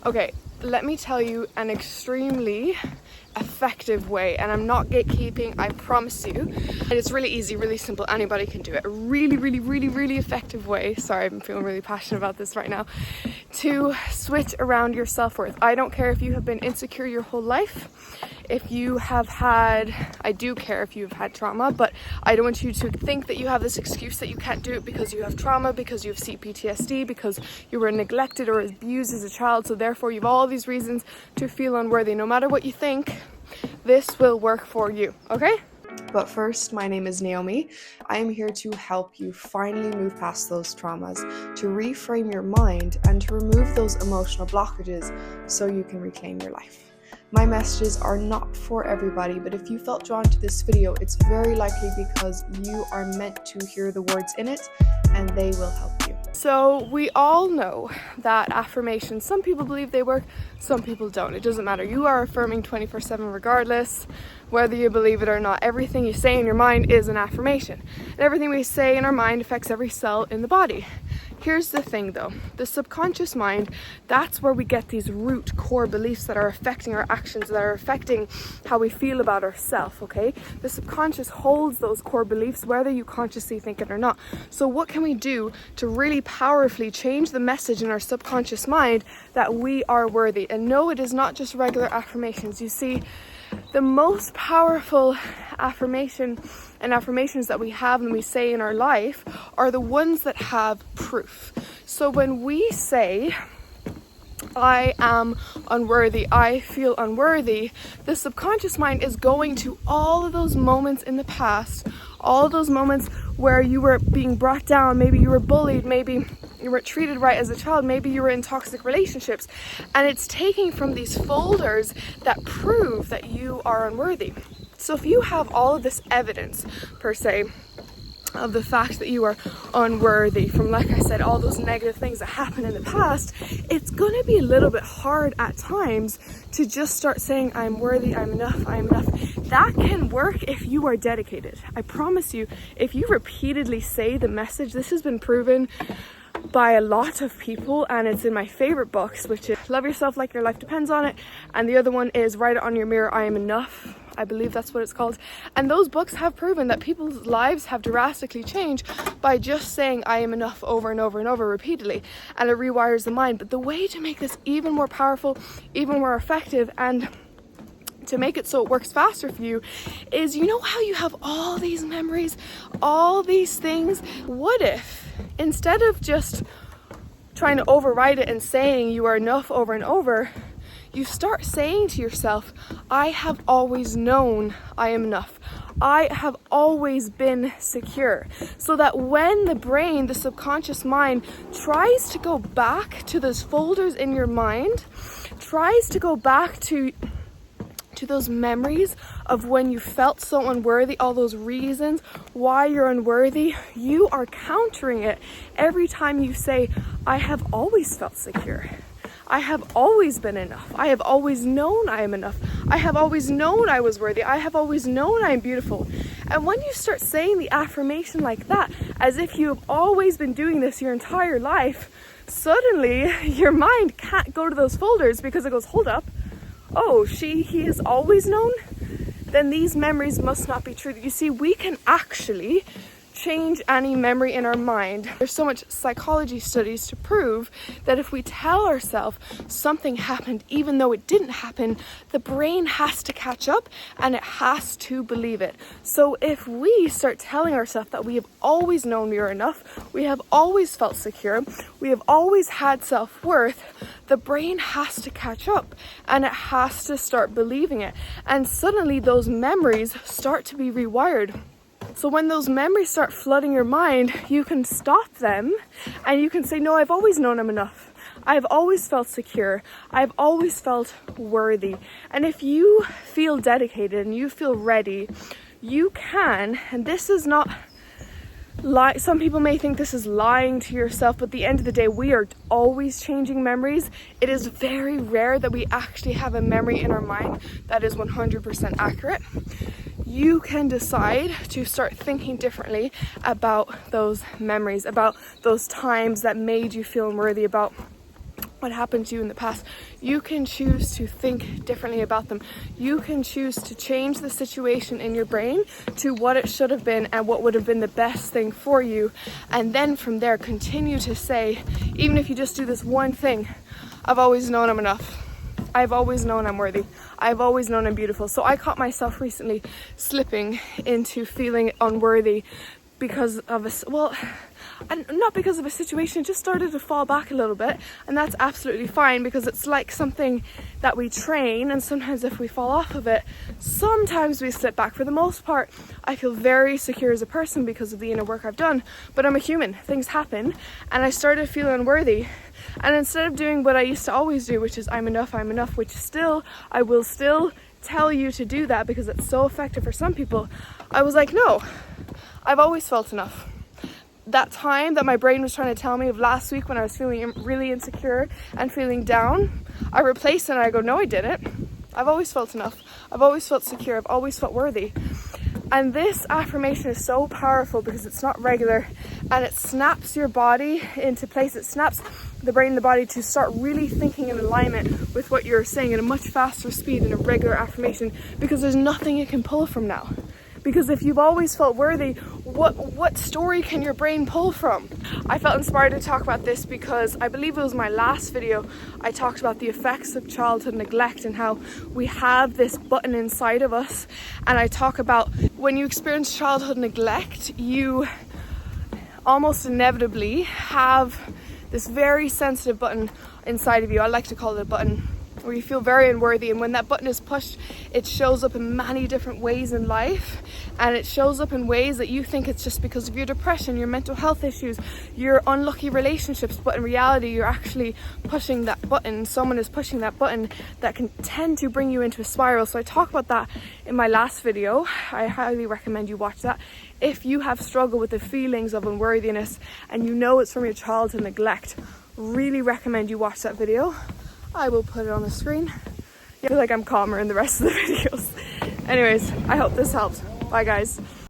Okay, let me tell you an extremely effective way, and I'm not gatekeeping, I promise you. And it's really easy, really simple, anybody can do it. A really effective way, sorry, I'm feeling really passionate about this right now, to switch around your self-worth. I don't care if you have been insecure your whole life, if you have had, I do care if you've had trauma, but I don't want you to think that you have this excuse that you can't do it because you have trauma, because you have CPTSD, because you were neglected or abused as a child, so therefore you have all these reasons to feel unworthy. No matter what you think, this will work for you, okay? But first, my name is Naomi. I am here to help you finally move past those traumas, to reframe your mind, and to remove those emotional blockages so you can reclaim your life. My messages are not for everybody, but if you felt drawn to this video, it's very likely because you are meant to hear the words in it, and they will help you. So we all know that affirmations, some people believe they work, some people don't. It doesn't matter. You are affirming 24/7 regardless, whether you believe it or not. Everything you say in your mind is an affirmation. And everything we say in our mind affects every cell in the body. Here's the thing though, the subconscious mind, that's where we get these root core beliefs that are affecting our actions, that are affecting how we feel about ourselves, okay? The subconscious holds those core beliefs whether you consciously think it or not. So what can we do to really powerfully change the message in our subconscious mind that we are worthy? And no, it is not just regular affirmations. You see, the most powerful affirmations that we have and we say in our life are the ones that have proof. So when we say, I am unworthy, I feel unworthy, the subconscious mind is going to all of those moments in the past, all of those moments where you were being brought down, maybe you were bullied, maybe you weren't treated right as a child, maybe you were in toxic relationships, and it's taking from these folders that prove that you are unworthy. So if you have all of this evidence, per se, of the fact that you are unworthy from, like I said, all those negative things that happened in the past, it's going to be a little bit hard at times to just start saying, I'm worthy, I'm enough, I'm enough. That can work if you are dedicated. I promise you, if you repeatedly say the message, this has been proven by a lot of people, and it's in my favorite books, which is Love Yourself Like Your Life Depends on It, and the other one is Write It on Your Mirror, I Am Enough. I believe that's what it's called. And those books have proven that people's lives have drastically changed by just saying I am enough over and over and over repeatedly, and it rewires the mind. But the way to make this even more powerful, even more effective, and to make it so it works faster for you is, you know how you have all these memories, all these things? What if instead of just trying to override it and saying you are enough over and over, you start saying to yourself, I have always known I am enough. I have always been secure. So that when the brain, the subconscious mind, tries to go back to those folders in your mind, tries to go back to those memories of when you felt so unworthy, all those reasons why you're unworthy, you are countering it every time you say, I have always felt secure. I have always been enough. I have always known I am enough. I have always known I was worthy. I have always known I am beautiful. And when you start saying the affirmation like that, as if you have always been doing this your entire life, suddenly your mind can't go to those folders because it goes, hold up. Oh, he has always known? Then these memories must not be true. You see, we can actually change any memory in our mind. There's so much psychology studies to prove that if we tell ourselves something happened even though it didn't happen, the brain has to catch up and it has to believe it. So if we start telling ourselves that we have always known we are enough, we have always felt secure, we have always had self-worth, the brain has to catch up and it has to start believing it. And suddenly those memories start to be rewired. So when those memories start flooding your mind, you can stop them and you can say, no, I've always known I'm enough. I've always felt secure. I've always felt worthy. And if you feel dedicated and you feel ready, you can, and this is not some people may think this is lying to yourself, but at the end of the day, we are always changing memories. It is very rare that we actually have a memory in our mind that is 100% accurate. You can decide to start thinking differently about those memories, about those times that made you feel unworthy, about what happened to you in the past, you can choose to think differently about them. You can choose to change the situation in your brain to what it should have been and what would have been the best thing for you. And then from there, continue to say, even if you just do this one thing, I've always known I'm enough. I've always known I'm worthy. I've always known I'm beautiful. So I caught myself recently slipping into feeling unworthy because of and not because of a situation, it just started to fall back a little bit, and that's absolutely fine, because it's like something that we train, and sometimes if we fall off of it, sometimes we slip back. For the most part, I feel very secure as a person because of the inner work I've done, but I'm a human, things happen, and I started feeling unworthy. And instead of doing what I used to always do, which is I'm enough, which still, I will still tell you to do that because it's so effective for some people, I was like, no, I've always felt enough. That time that my brain was trying to tell me of last week when I was feeling really insecure and feeling down, I replaced it and I go, no, I didn't. I've always felt enough. I've always felt secure. I've always felt worthy. And this affirmation is so powerful because it's not regular, and it snaps your body into place. It snaps the brain and the body to start really thinking in alignment with what you're saying at a much faster speed than a regular affirmation, because there's nothing it can pull from now. Because if you've always felt worthy, what story can your brain pull from? I felt inspired to talk about this because I believe it was my last video. I talked about the effects of childhood neglect and how we have this button inside of us. And I talk about when you experience childhood neglect, you almost inevitably have this very sensitive button inside of you. I like to call it a button where you feel very unworthy, and when that button is pushed, it shows up in many different ways in life, and it shows up in ways that you think it's just because of your depression, your mental health issues, your unlucky relationships, but in reality you're actually pushing that button. Someone is pushing that button that can tend to bring you into a spiral. So I talk about that in my last video. I highly recommend you watch that. If you have struggled with the feelings of unworthiness and you know it's from your childhood neglect, really recommend you watch that video. I will put it on the screen. I feel like I'm calmer in the rest of the videos. Anyways, I hope this helped. Bye guys.